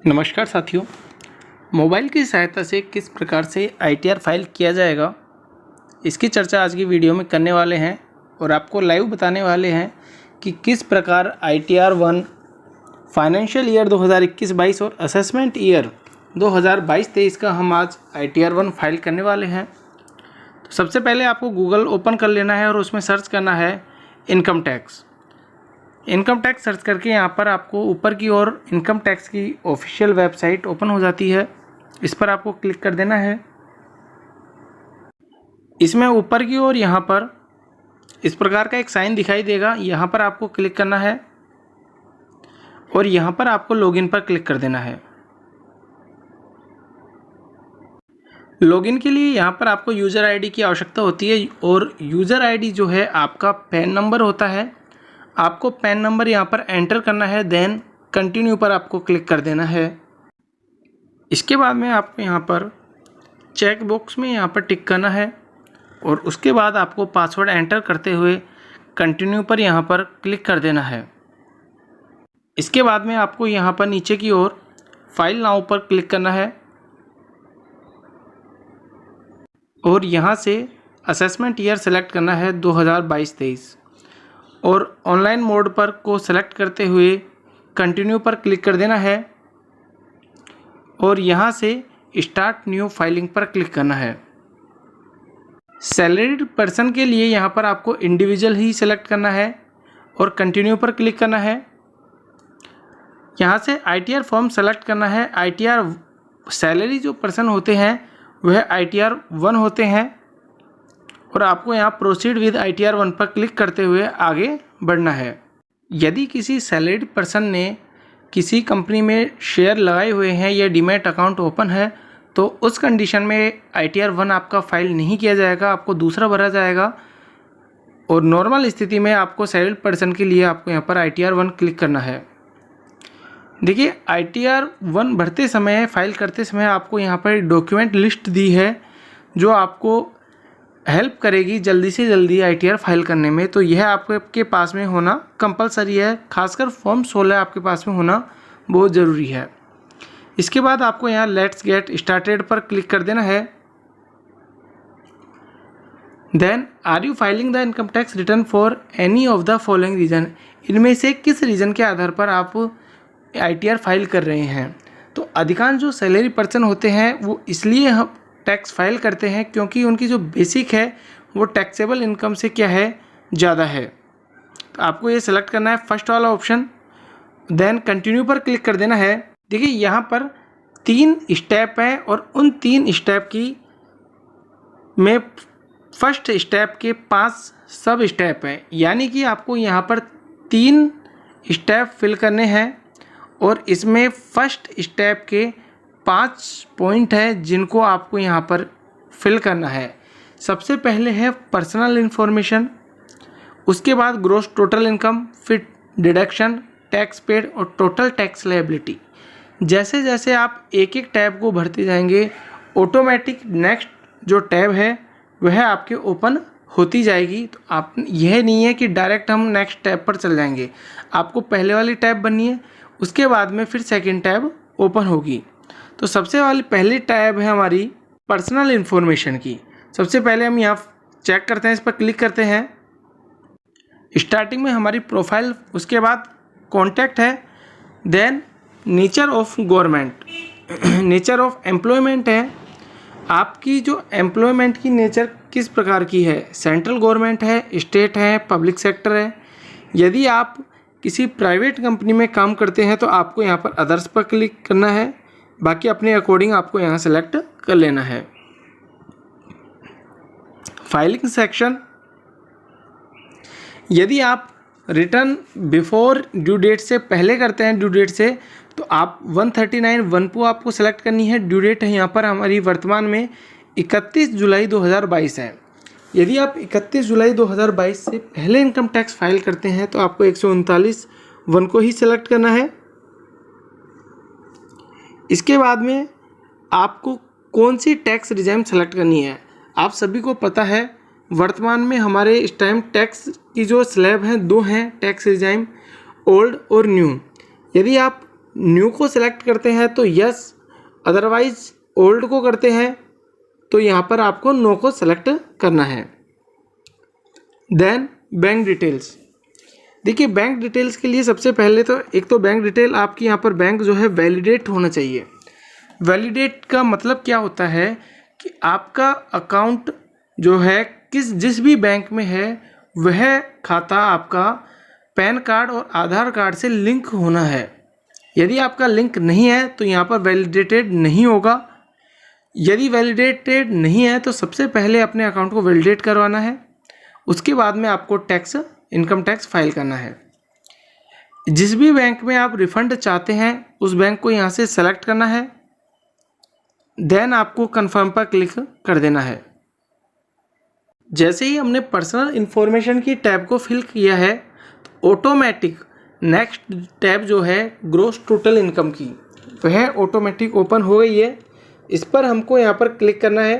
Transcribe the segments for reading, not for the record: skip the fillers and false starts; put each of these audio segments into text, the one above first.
नमस्कार साथियों, मोबाइल की सहायता से किस प्रकार से ITR फाइल किया जाएगा, इसकी चर्चा आज की वीडियो में करने वाले हैं और आपको लाइव बताने वाले हैं कि किस प्रकार ITR 1 फाइनेंशियल ईयर 2021-22 और असेसमेंट ईयर 2022-23 का हम आज ITR 1 फाइल करने वाले हैं। तो सबसे पहले आपको गूगल ओपन कर लेना है और उसमें सर्च करना है income tax. Income tax search करके यहाँ पर आपको ऊपर की ओर इनकम टैक्स की ऑफिशियल वेबसाइट ओपन हो जाती है। इस पर आपको क्लिक कर देना है। इसमें ऊपर की ओर यहाँ पर इस प्रकार का एक साइन दिखाई देगा, यहाँ पर आपको क्लिक करना है और यहाँ पर आपको लॉगिन पर क्लिक कर देना है। लॉगिन के लिए यहाँ पर आपको यूज़र आईडी की आवश्यकता होती है और यूज़र आईडी जो है आपका पैन नंबर होता है। आपको पैन नंबर यहाँ पर एंटर करना है, देन कंटिन्यू पर आपको क्लिक कर देना है। इसके बाद में आपको यहाँ पर चेक बॉक्स में यहाँ पर टिक करना है और उसके बाद आपको पासवर्ड एंटर करते हुए कंटिन्यू पर यहाँ पर क्लिक कर देना है। इसके बाद में आपको यहाँ पर नीचे की ओर फाइल नाउ पर क्लिक करना है और यहाँ से असेसमेंट ईयर सेलेक्ट करना है 2022-23 और ऑनलाइन मोड पर को सेलेक्ट करते हुए कंटिन्यू पर क्लिक कर देना है और यहाँ से स्टार्ट न्यू फाइलिंग पर क्लिक करना है। सैलरीड पर्सन के लिए यहाँ पर आपको इंडिविजुअल ही सेलेक्ट करना है और कंटिन्यू पर क्लिक करना है। यहाँ से ITR फॉर्म सेलेक्ट करना है। ITR सैलरी जो पर्सन होते हैं वह ITR 1 होते हैं और आपको यहाँ प्रोसीड विद ITR 1 पर क्लिक करते हुए आगे बढ़ना है। यदि किसी सैलरीड पर्सन ने किसी कंपनी में शेयर लगाए हुए हैं या डीमैट अकाउंट ओपन है तो उस कंडीशन में ITR 1 आपका फाइल नहीं किया जाएगा, आपको दूसरा भरा जाएगा। और नॉर्मल स्थिति में आपको सैलरीड पर्सन के लिए आपको यहाँ पर ITR 1 क्लिक करना है। देखिए, ITR 1 भरते समय, फाइल करते समय आपको यहाँ पर डॉक्यूमेंट लिस्ट दी है जो आपको हेल्प करेगी जल्दी से जल्दी ITR फाइल करने में। तो यह आपके पास में होना कंपलसरी है, खासकर फॉर्म 16 आपके पास में होना बहुत ज़रूरी है। इसके बाद आपको यहाँ लेट्स गेट स्टार्टेड पर क्लिक कर देना है। Then are you filing the income tax return for any of the following reason, इनमें से किस रीज़न के आधार पर आप ITR फाइल कर रहे हैं। तो अधिकांश जो सैलरी पर्सन होते हैं वो इसलिए हम टैक्स फाइल करते हैं क्योंकि उनकी जो बेसिक है वो टैक्सेबल इनकम से क्या है, ज़्यादा है। तो आपको ये सेलेक्ट करना है फर्स्ट वाला ऑप्शन, देन कंटिन्यू पर क्लिक कर देना है। देखिए, यहाँ पर 3 स्टेप हैं और उन 3 स्टेप की में फर्स्ट स्टेप के 5 सब स्टेप हैं, यानी कि आपको यहाँ पर 3 स्टेप फिल करने हैं और इसमें फर्स्ट स्टेप के 5 पॉइंट है जिनको आपको यहाँ पर फिल करना है। सबसे पहले है पर्सनल इन्फॉर्मेशन, उसके बाद ग्रॉस टोटल इनकम, फिर डिडक्शन, टैक्स पेड और टोटल टैक्स लायबिलिटी। जैसे जैसे आप एक एक टैब को भरते जाएंगे ऑटोमेटिक नेक्स्ट जो टैब है वह आपके ओपन होती जाएगी। तो आप, यह नहीं है कि डायरेक्ट हम नेक्स्ट टैब पर चल जाएंगे, आपको पहले वाली टैब बननी है, उसके बाद में फिर सेकेंड टैब ओपन होगी। तो सबसे वाली पहली टैब है हमारी पर्सनल इन्फॉर्मेशन की। सबसे पहले हम यहाँ चेक करते हैं, इस पर क्लिक करते हैं। स्टार्टिंग में हमारी प्रोफाइल, उसके बाद कॉन्टैक्ट है, then nature of government, nature of employment है। आपकी जो एम्प्लॉयमेंट की नेचर किस प्रकार की है, सेंट्रल गवर्नमेंट है, स्टेट है, पब्लिक सेक्टर है। यदि आप किसी प्राइवेट कंपनी में काम करते हैं तो आपको यहाँ पर अदर्स पर क्लिक करना है, बाकी अपने अकॉर्डिंग आपको यहाँ सेलेक्ट कर लेना है। फाइलिंग सेक्शन, यदि आप रिटर्न बिफोर ड्यू डेट से पहले करते हैं, ड्यू डेट से, तो आप 139(1) आपको सेलेक्ट करनी है। ड्यू डेट है यहाँ पर हमारी वर्तमान में 31 जुलाई 2022 है। यदि आप 31 जुलाई 2022 से पहले इनकम टैक्स फाइल करते हैं तो आपको 139(1) को ही सेलेक्ट करना है। इसके बाद में आपको कौन सी टैक्स रिजाइम सेलेक्ट करनी है। आप सभी को पता है वर्तमान में हमारे इस टाइम टैक्स की जो स्लैब हैं 2 हैं टैक्स रिजाइम, ओल्ड और न्यू। यदि आप न्यू को सिलेक्ट करते हैं तो यस, अदरवाइज ओल्ड को करते हैं तो यहाँ पर आपको नो को सिलेक्ट करना है। Then bank details. देखिए बैंक डिटेल्स के लिए सबसे पहले तो एक तो बैंक डिटेल आपकी यहाँ पर बैंक जो है वैलिडेट होना चाहिए। वैलिडेट का मतलब क्या होता है कि आपका अकाउंट जो है जिस भी बैंक में है वह खाता आपका पैन कार्ड और आधार कार्ड से लिंक होना है। यदि आपका लिंक नहीं है तो यहाँ पर वैलिडेटेड नहीं होगा। यदि वैलिडेटेड नहीं है तो सबसे पहले अपने अकाउंट को वैलिडेट करवाना है, उसके बाद में आपको इनकम टैक्स फाइल करना है। जिस भी बैंक में आप रिफंड चाहते हैं उस बैंक को यहाँ से सेलेक्ट करना है, देन आपको कन्फर्म पर क्लिक कर देना है। जैसे ही हमने पर्सनल इन्फॉर्मेशन की टैब को फिल किया है तो ऑटोमेटिक नेक्स्ट टैब जो है ग्रॉस टोटल इनकम की, वह ऑटोमेटिक ओपन हो गई है। इस पर हमको यहाँ पर क्लिक करना है।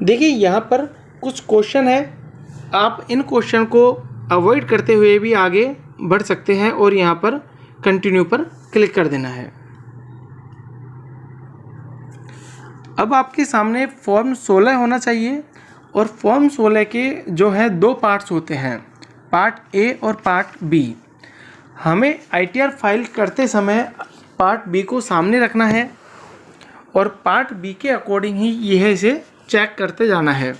देखिए यहाँ पर कुछ क्वेश्चन है, आप इन क्वेश्चन को अवॉइड करते हुए भी आगे बढ़ सकते हैं और यहाँ पर कंटिन्यू पर क्लिक कर देना है। अब आपके सामने फॉर्म 16 होना चाहिए और फॉर्म 16 के जो है 2 पार्ट्स होते हैं, पार्ट ए और पार्ट बी। हमें ITR फाइल करते समय पार्ट बी को सामने रखना है और पार्ट बी के अकॉर्डिंग ही यह इसे चेक करते जाना है।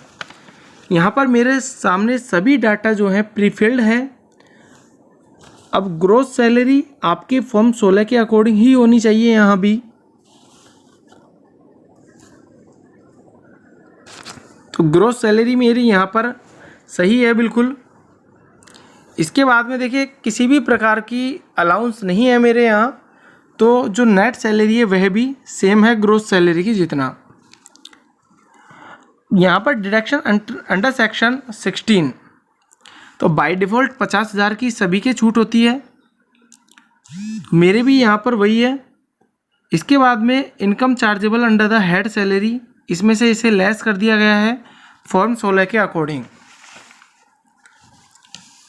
यहाँ पर मेरे सामने सभी डाटा जो है प्रीफिल्ड है। अब ग्रोस सैलरी आपके फॉर्म 16 के अकॉर्डिंग ही होनी चाहिए। यहाँ भी तो ग्रोस सैलरी मेरी यहाँ पर सही है बिल्कुल। इसके बाद में देखिए किसी भी प्रकार की अलाउंस नहीं है मेरे यहाँ, तो जो नेट सैलरी है वह भी सेम है ग्रोस सैलरी की जितना। यहाँ पर डिडक्शन अंडर सेक्शन 16 तो बाय डिफ़ॉल्ट 50,000 की सभी के छूट होती है, मेरे भी यहाँ पर वही है। इसके बाद में income chargeable under the head salary, इसमें से इसे लेस कर दिया गया है फॉर्म 16 के अकॉर्डिंग।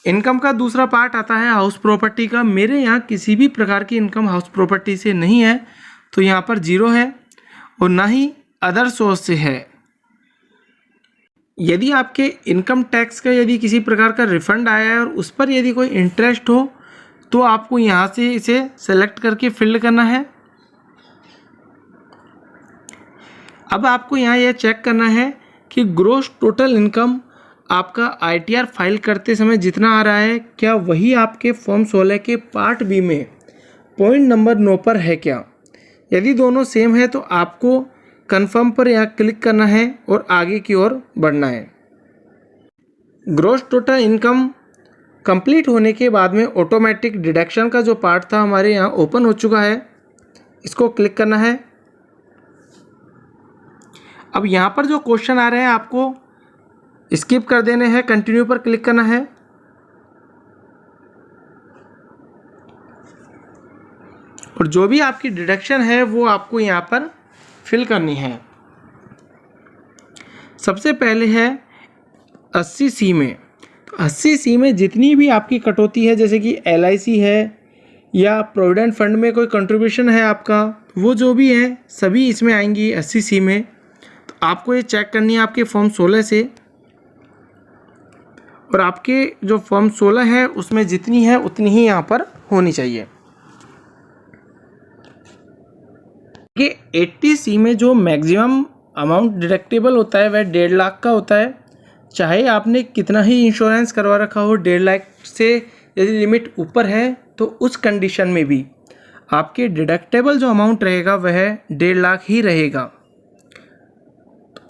इनकम का दूसरा पार्ट आता है हाउस प्रॉपर्टी का। मेरे यहाँ किसी भी प्रकार की इनकम हाउस प्रॉपर्टी से नहीं है तो यहाँ पर 0 है और ना ही अदर सोर्स से है। यदि आपके इनकम टैक्स का यदि किसी प्रकार का रिफंड आया है और उस पर यदि कोई इंटरेस्ट हो तो आपको यहाँ से इसे सेलेक्ट करके फिल करना है। अब आपको यहाँ यह चेक करना है कि ग्रोस टोटल इनकम आपका ITR फाइल करते समय जितना आ रहा है क्या वही आपके फॉर्म 16 के पार्ट बी में पॉइंट नंबर 9 पर है क्या। यदि दोनों सेम है तो आपको कन्फर्म पर यहाँ क्लिक करना है और आगे की ओर बढ़ना है। ग्रोस टोटल इनकम कंप्लीट होने के बाद में ऑटोमेटिक डिडक्शन का जो पार्ट था हमारे यहाँ ओपन हो चुका है, इसको क्लिक करना है। अब यहाँ पर जो क्वेश्चन आ रहे हैं आपको स्किप कर देने हैं, कंटिन्यू पर क्लिक करना है। और जो भी आपकी डिडक्शन है वो आपको यहाँ पर फिल करनी है। सबसे पहले है 80C में, तो 80C में जितनी भी आपकी कटौती है जैसे कि LIC है या प्रोविडेंट फंड में कोई कंट्रीब्यूशन है आपका, वो जो भी है सभी इसमें आएंगी 80C में। तो आपको ये चेक करनी है आपके फॉर्म 16 से, और आपके जो फॉर्म 16 है उसमें जितनी है उतनी ही यहाँ पर होनी चाहिए। कि 80C में जो मैक्सिमम अमाउंट डिडक्टेबल होता है वह 1.5 लाख का होता है। चाहे आपने कितना ही इंश्योरेंस करवा रखा हो, 1.5 लाख से यदि लिमिट ऊपर है तो उस कंडीशन में भी आपके डिडक्टेबल जो अमाउंट रहेगा वह 1.5 लाख ही रहेगा।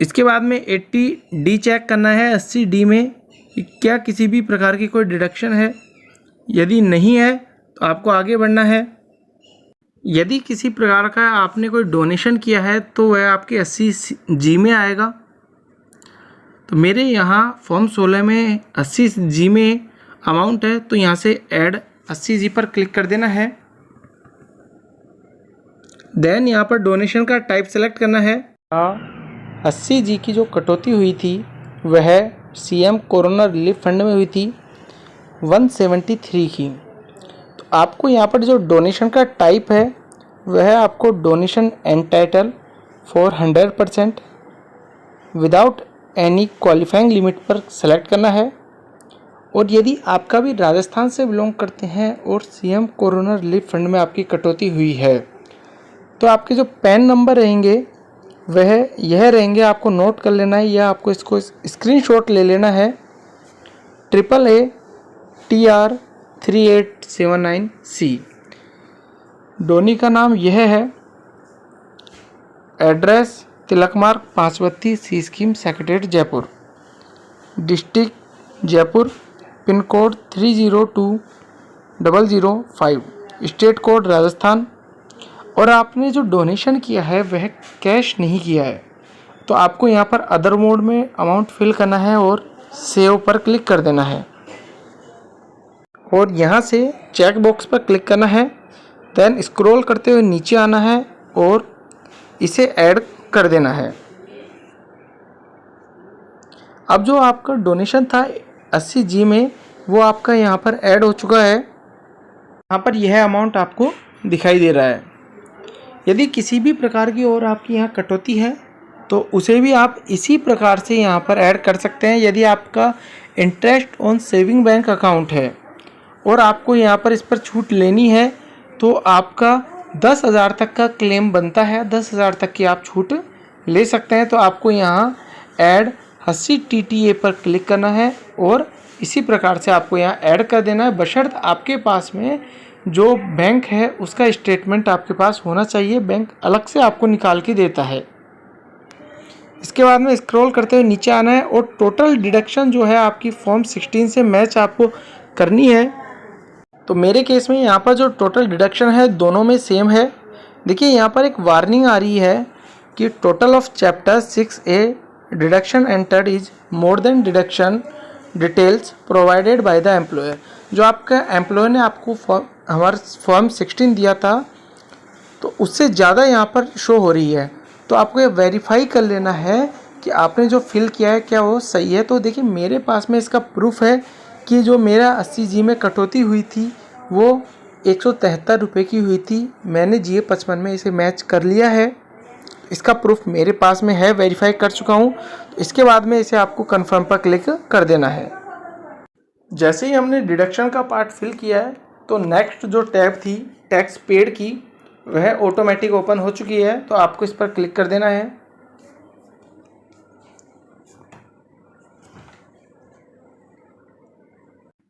इसके बाद में 80D चेक करना है 80D में क्या किसी भी प्रकार की कोई डिडक्शन है। यदि नहीं है तो आपको आगे बढ़ना है। यदि किसी प्रकार का आपने कोई डोनेशन किया है तो वह आपके 80G में आएगा। तो मेरे यहाँ फॉर्म 16 में 80G में अमाउंट है तो यहाँ से ऐड 80G पर क्लिक कर देना है। देन यहाँ पर डोनेशन का टाइप सेलेक्ट करना है। 80G की जो कटौती हुई थी वह CM कोरोना रिलीफ फंड में हुई थी 173 की। तो आपको यहाँ पर जो डोनेशन का टाइप है वह आपको donation entitle for 100% without any qualifying limit पर सेलेक्ट करना है। और यदि आपका भी राजस्थान से बिलोंग करते हैं और सीएम कोरोना रिलीफ फंड में आपकी कटौती हुई है तो आपके जो पैन नंबर रहेंगे वह यह रहेंगे, आपको नोट कर लेना है या आपको इसको स्क्रीनशॉट ले लेना है। AATR3879C। डोनी का नाम यह है। Address Tilak Marg 532 C scheme secretariat Jaipur, district Jaipur, pin code 302005, state code Rajasthan. और आपने जो डोनेशन किया है वह कैश नहीं किया है तो आपको यहाँ पर अदर मोड में अमाउंट फिल करना है और सेव पर क्लिक कर देना है और यहाँ से चेक बॉक्स पर क्लिक करना है। देन स्क्रॉल करते हुए नीचे आना है और इसे ऐड कर देना है। अब जो आपका डोनेशन था 80G में वो आपका यहाँ पर ऐड हो चुका है। यहाँ पर यह अमाउंट आपको दिखाई दे रहा है। यदि किसी भी प्रकार की और आपकी यहाँ कटौती है तो उसे भी आप इसी प्रकार से यहाँ पर ऐड कर सकते हैं। यदि आपका interest on saving bank account है और आपको यहाँ पर इस पर छूट लेनी है तो आपका 10,000 तक का क्लेम बनता है। 10,000 तक की आप छूट ले सकते हैं। तो आपको यहाँ ऐड 80 TTA पर क्लिक करना है और इसी प्रकार से आपको यहाँ ऐड कर देना है, बशर्त आपके पास में जो बैंक है उसका स्टेटमेंट आपके पास होना चाहिए। बैंक अलग से आपको निकाल के देता है। इसके बाद में स्क्रॉल करते हुए नीचे आना है और टोटल डिडक्शन जो है आपकी फॉर्म 16 से मैच आपको करनी है। तो मेरे केस में यहाँ पर जो टोटल डिडक्शन है दोनों में सेम है। देखिए यहाँ पर एक वार्निंग आ रही है कि total of chapter 6A deduction entered is more than deduction details provided by the employer. जो आपका एम्प्लॉयर ने आपको हमारा फॉर्म 16 दिया था तो उससे ज़्यादा यहाँ पर शो हो रही है। तो आपको ये वेरीफाई कर लेना है कि आपने जो फिल किया है क्या वो सही है। तो देखिए मेरे पास में इसका प्रूफ है कि जो मेरा 80G में कटौती हुई थी वो 173 रुपये की हुई थी। मैंने GA 55 में इसे मैच कर लिया है। इसका प्रूफ मेरे पास में है, वेरीफाई कर चुका हूँ। तो इसके बाद में इसे आपको कन्फर्म पर क्लिक कर देना है। जैसे ही हमने डिडक्शन का पार्ट फिल किया है तो नेक्स्ट जो टैब थी टैक्स पेड की वह ऑटोमेटिक ओपन हो चुकी है। तो आपको इस पर क्लिक कर देना है।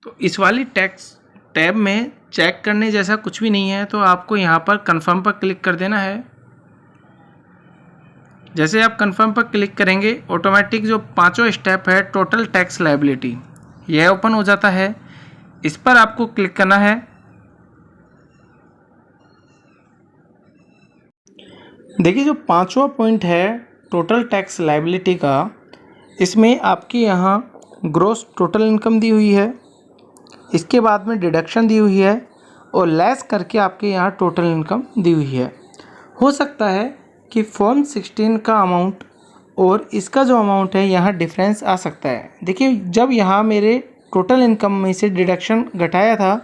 तो इस वाली टैक्स टैब में चेक करने जैसा कुछ भी नहीं है तो आपको यहाँ पर कंफर्म पर क्लिक कर देना है। जैसे आप कंफर्म पर क्लिक करेंगे ऑटोमेटिक जो पांचों स्टेप है टोटल टैक्स लायबिलिटी यह ओपन हो जाता है। इस पर आपको क्लिक करना है। देखिए जो पांचवा पॉइंट है टोटल टैक्स लायबिलिटी का, इसमें आपकी यहाँ ग्रॉस टोटल इनकम दी हुई है, इसके बाद में डिडक्शन दी हुई है और लेस करके आपके यहाँ टोटल इनकम दी हुई है। हो सकता है कि फॉर्म 16 का अमाउंट और इसका जो अमाउंट है यहाँ डिफरेंस आ सकता है। देखिए जब यहाँ मेरे टोटल इनकम में से डिडक्शन घटाया था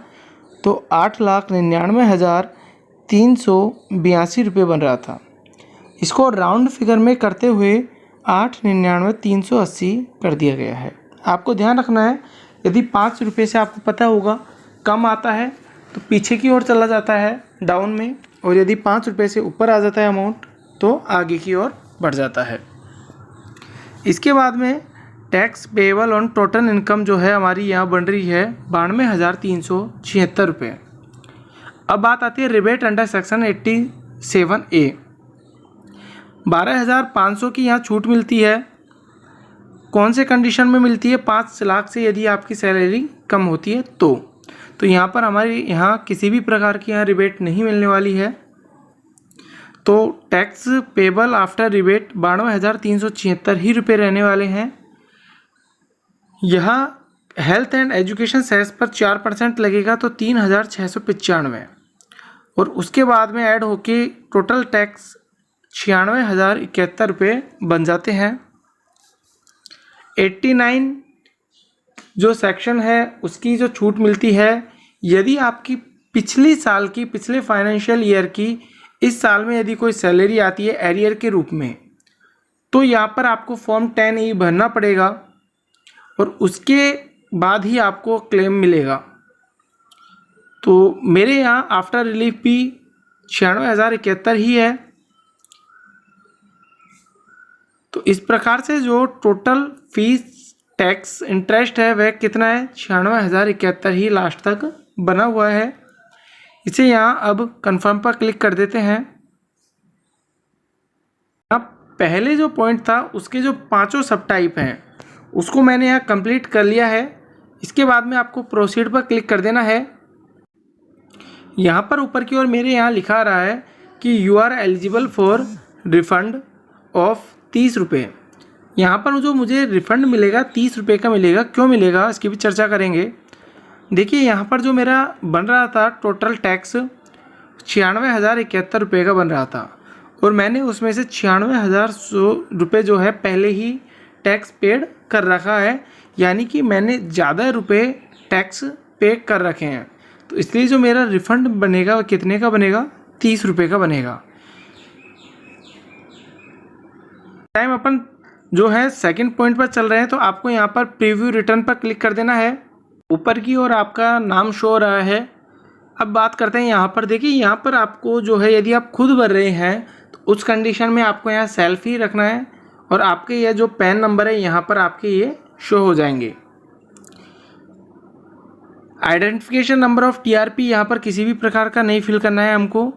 तो 8,99,382 रुपये बन रहा था। इसको राउंड फिगर में करते हुए 8,99,380 कर दिया गया है। आपको ध्यान रखना है यदि 5 रुपये से आपको पता होगा कम आता है तो पीछे की ओर चला जाता है डाउन में, और यदि 5 रुपये से ऊपर आ जाता है अमाउंट तो आगे की ओर बढ़ जाता है। इसके बाद में tax payable on total income जो है हमारी यहाँ बन रही है 92,376 रुपये। अब बात आती है रिबेट अंडर सेक्शन 87A। 12,500 की यहाँ छूट मिलती है। कौन से कंडीशन में मिलती है? 5 लाख से यदि आपकी सैलरी कम होती है तो यहाँ पर हमारे यहाँ किसी भी प्रकार की यहाँ रिबेट नहीं मिलने वाली है। तो टैक्स पेबल आफ्टर रिबेट 92,376 ही रुपये रहने वाले हैं। यहाँ हेल्थ एंड एजुकेशन सेस पर 4% लगेगा तो 3,695, और उसके बाद में ऐड होके टोटल टैक्स 96,071 रुपये बन जाते हैं। 89 जो सेक्शन है उसकी जो छूट मिलती है, यदि आपकी पिछली साल की, पिछले फाइनेंशियल ईयर की इस साल में यदि कोई सैलरी आती है एरियर के रूप में, तो यहाँ पर आपको फॉर्म 10E भरना पड़ेगा और उसके बाद ही आपको क्लेम मिलेगा। तो मेरे यहाँ आफ्टर रिलीफ भी 96,071 ही है। तो इस प्रकार से जो टोटल फीस टैक्स इंटरेस्ट है वह कितना है, 96,071 ही लास्ट तक बना हुआ है। इसे यहाँ अब कंफर्म पर क्लिक कर देते हैं। अब पहले जो पॉइंट था उसके जो 5 सब टाइप हैं उसको मैंने यहाँ कंप्लीट कर लिया है। इसके बाद में आपको प्रोसीड पर क्लिक कर देना है। यहाँ पर ऊपर की ओर मेरे यहाँ लिखा रहा है कि you are eligible for refund of 30 रुपये। यहाँ पर जो मुझे रिफ़ंड मिलेगा 30 रुपये का मिलेगा, क्यों मिलेगा इसकी भी चर्चा करेंगे। देखिए यहाँ पर जो मेरा बन रहा था टोटल टैक्स 96,071 रुपये का बन रहा था और मैंने उसमें से 96,100 रुपये जो है पहले ही टैक्स पेड कर रखा है, यानी कि मैंने ज़्यादा रुपये टैक्स पे कर रखे हैं। तो इसलिए जो मेरा रिफ़ंड बनेगा वो कितने का बनेगा, 30 रुपये का बनेगा। टाइम अपन जो है सेकंड पॉइंट पर चल रहे हैं, तो आपको यहाँ पर प्रीव्यू रिटर्न पर क्लिक कर देना है। ऊपर की ओर आपका नाम शो हो रहा है। अब बात करते हैं यहाँ पर। देखिए यहाँ पर आपको जो है यदि आप खुद भर रहे हैं तो उस कंडीशन में आपको यहाँ सेल्फ ही रखना है और आपके ये जो पैन नंबर है यहाँ पर आपके ये शो हो जाएंगे। आइडेंटिफिकेशन नंबर ऑफ टीआरपी यहाँ पर किसी भी प्रकार का नहीं फिल करना है हमको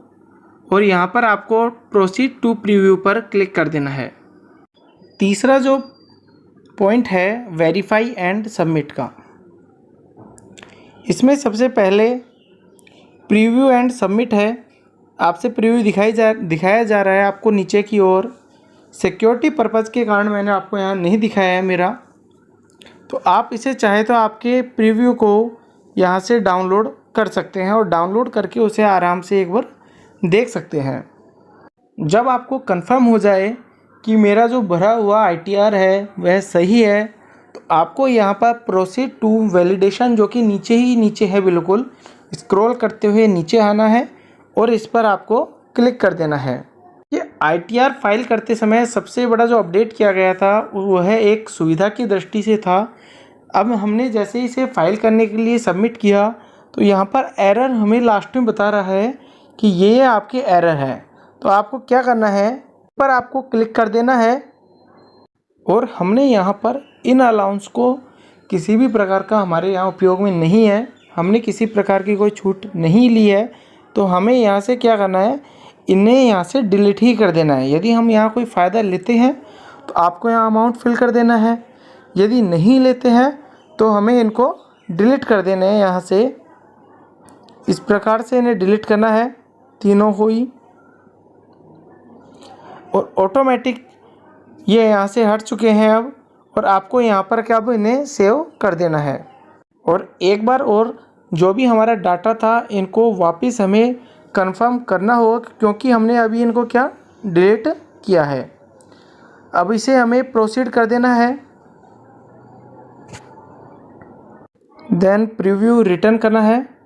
और यहाँ पर आपको प्रोसीड टू प्रीव्यू पर क्लिक कर देना है। तीसरा जो पॉइंट है वेरीफाई एंड सबमिट का, इसमें सबसे पहले प्रीव्यू एंड सबमिट है। आपसे प्रीव्यू दिखाया जा रहा है आपको नीचे की ओर। सिक्योरिटी पर्पज़ के कारण मैंने आपको यहाँ नहीं दिखाया है मेरा, तो आप इसे चाहे तो आपके प्रीव्यू को यहाँ से डाउनलोड कर सकते हैं और डाउनलोड करके उसे आराम से एक बार देख सकते हैं। जब आपको कंफर्म हो जाए कि मेरा जो भरा हुआ आईटीआर है वह सही है, तो आपको यहाँ पर प्रोसीड टू वैलिडेशन, जो कि नीचे ही नीचे है, बिल्कुल स्क्रॉल करते हुए नीचे आना है और इस पर आपको क्लिक कर देना है। ये आईटीआर फाइल करते समय सबसे बड़ा जो अपडेट किया गया था वह एक सुविधा की दृष्टि से था। अब हमने जैसे ही इसे फाइल करने के लिए सबमिट किया तो यहाँ पर एरर हमें लास्ट में बता रहा है कि ये आपके एरर है। तो आपको क्या करना है, पर आपको क्लिक कर देना है और हमने यहाँ पर इन अलाउंस को किसी भी प्रकार का हमारे यहाँ उपयोग में नहीं है, हमने किसी प्रकार की कोई छूट नहीं ली है। तो हमें यहाँ से क्या करना है, इन्हें यहाँ से डिलीट ही कर देना है। यदि हम यहाँ कोई फ़ायदा लेते हैं तो आपको यहाँ अमाउंट फिल कर देना है, यदि नहीं लेते हैं तो हमें इनको डिलीट कर देना है। यहाँ से इस प्रकार से इन्हें डिलीट करना है, तीनों को ही, और ऑटोमेटिक ये यहाँ से हट चुके हैं अब। और आपको यहाँ पर क्या, अब इन्हें सेव कर देना है। और एक बार और जो भी हमारा डाटा था इनको वापस हमें कंफर्म करना होगा, क्योंकि हमने अभी इनको क्या डिलीट किया है। अब इसे हमें प्रोसीड कर देना है, देन प्रीव्यू रिटर्न करना है।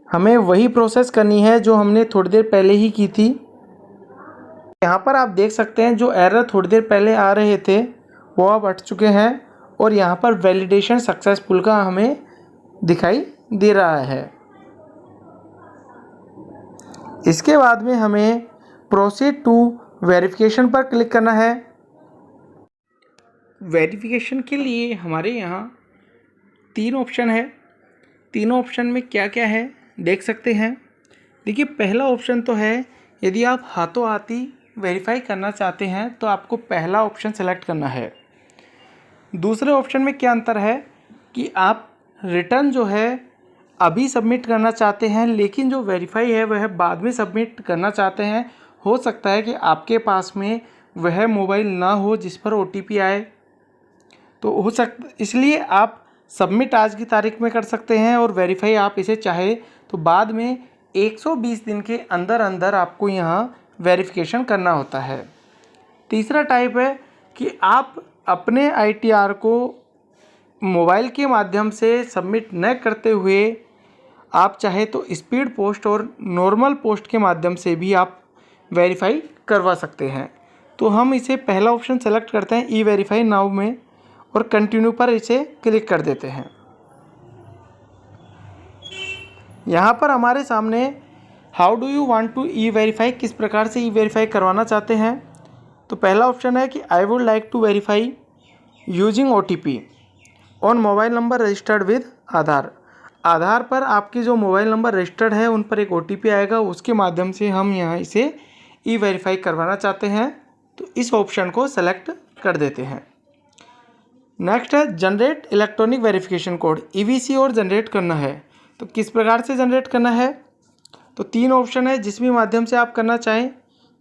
हमें वही प्रोसेस करनी है जो हमने थोड़ी देर पहले ही की थी। यहाँ पर आप देख सकते हैं जो एरर थोड़ी देर पहले आ रहे थे वो अब हट चुके हैं और यहाँ पर वैलिडेशन सक्सेसफुल का हमें दिखाई दे रहा है। इसके बाद में हमें प्रोसीड टू वेरिफिकेशन पर क्लिक करना है। वेरिफिकेशन के लिए हमारे यहाँ 3 ऑप्शन है। तीनों ऑप्शन में क्या क्या है देख सकते हैं। देखिए पहला ऑप्शन तो है, यदि आप हाथों हाथी वेरीफाई करना चाहते हैं तो आपको पहला ऑप्शन सेलेक्ट करना है। दूसरे ऑप्शन में क्या अंतर है कि आप रिटर्न जो है अभी सबमिट करना चाहते हैं, लेकिन जो वेरीफाई है वह बाद में सबमिट करना चाहते हैं। हो सकता है कि आपके पास में वह मोबाइल ना हो जिस पर ओटीपी आए, तो हो सकता, इसलिए आप सबमिट आज की तारीख में कर सकते हैं और वेरीफाई आप इसे चाहे तो बाद में 120 दिन के अंदर अंदर आपको यहाँ वेरिफिकेशन करना होता है। तीसरा टाइप है कि आप अपने आईटीआर को मोबाइल के माध्यम से सबमिट न करते हुए आप चाहे तो स्पीड पोस्ट और नॉर्मल पोस्ट के माध्यम से भी आप वेरीफाई करवा सकते हैं। तो हम इसे पहला ऑप्शन सेलेक्ट करते हैं ई वेरीफाई नाउ में और कंटिन्यू पर इसे क्लिक कर देते हैं। यहाँ पर हमारे सामने how do you want to e verify, किस प्रकार से ई वेरीफाई करवाना चाहते हैं। तो पहला ऑप्शन है कि I would like to verify using OTP on mobile number registered with Aadhaar. Aadhaar पर आपके जो मोबाइल नंबर रजिस्टर्ड है उन पर एक OTP आएगा, उसके माध्यम से हम यहाँ इसे ई वेरीफाई करवाना चाहते हैं। तो इस ऑप्शन को सेलेक्ट कर देते हैं। नेक्स्ट है generate electronic verification code, EVC और जनरेट करना है। तो किस प्रकार से जनरेट करना है, तो 3 ऑप्शन है जिस भी माध्यम से आप करना चाहें।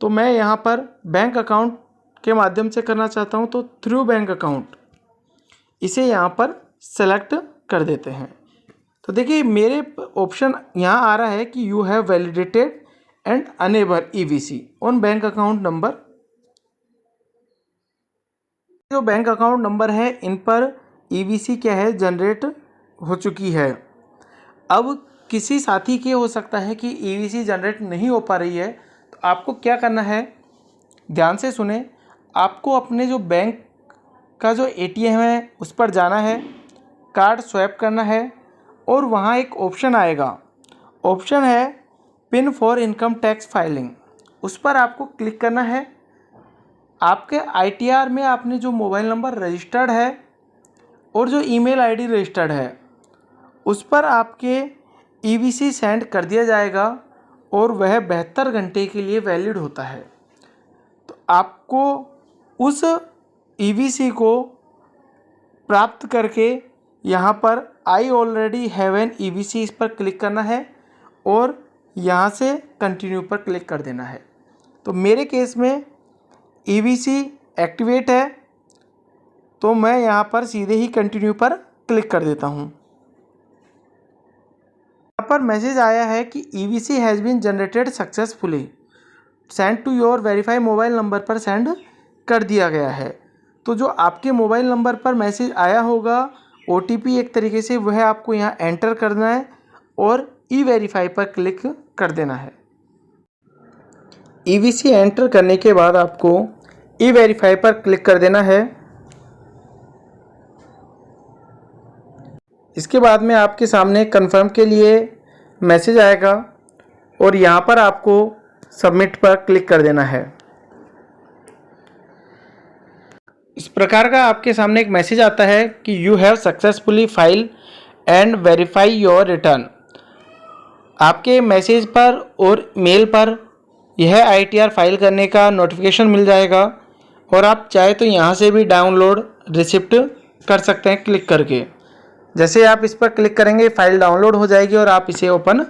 तो मैं यहाँ पर बैंक अकाउंट के माध्यम से करना चाहता हूँ, तो थ्रू बैंक अकाउंट इसे यहाँ पर सेलेक्ट कर देते हैं। तो देखिए मेरे ऑप्शन यहाँ आ रहा है कि you have validated and enable EVC on bank account number. जो बैंक अकाउंट नंबर है इन पर EVC क्या है जनरेट हो चुकी है। अब किसी साथी के हो सकता है कि EVC जनरेट नहीं हो पा रही है, तो आपको क्या करना है, ध्यान से सुने। आपको अपने जो बैंक का जो ATM है उस पर जाना है, कार्ड स्वैप करना है और वहाँ एक ऑप्शन आएगा, ऑप्शन है pin for income tax filing, उस पर आपको क्लिक करना है। आपके ITR में आपने जो मोबाइल नंबर रजिस्टर्ड है और जो ईमेल ID रजिस्टर्ड है उस पर आपके EVC सेंड कर दिया जाएगा और वह 72 घंटे के लिए वैलिड होता है। तो आपको उस EVC को प्राप्त करके यहाँ पर I already have an EVC इस पर क्लिक करना है और यहाँ से कंटिन्यू पर क्लिक कर देना है। तो मेरे केस में EVC एक्टिवेट है, तो मैं यहाँ पर सीधे ही कंटिन्यू पर क्लिक कर देता हूँ। यहाँ पर मैसेज आया है कि EVC has been generated successfully, send to your verify mobile number पर सेंड कर दिया गया है। तो जो आपके मोबाइल नंबर पर मैसेज आया होगा OTP एक तरीके से, वह आपको यहाँ एंटर करना है और ई वेरीफाई पर क्लिक कर देना है। EVC एंटर करने के बाद आपको ई वेरीफाई पर क्लिक कर देना है। इसके बाद में आपके सामने कंफर्म के लिए मैसेज आएगा और यहाँ पर आपको सबमिट पर क्लिक कर देना है। इस प्रकार का आपके सामने एक मैसेज आता है कि you have successfully file and verify your return. आपके मैसेज पर और मेल पर यह ITR फाइल करने का नोटिफिकेशन मिल जाएगा और आप चाहे तो यहाँ से भी डाउनलोड रिसिप्ट कर सकते हैं क्लिक करके। जैसे आप इस पर क्लिक करेंगे फाइल डाउनलोड हो जाएगी और आप इसे ओपन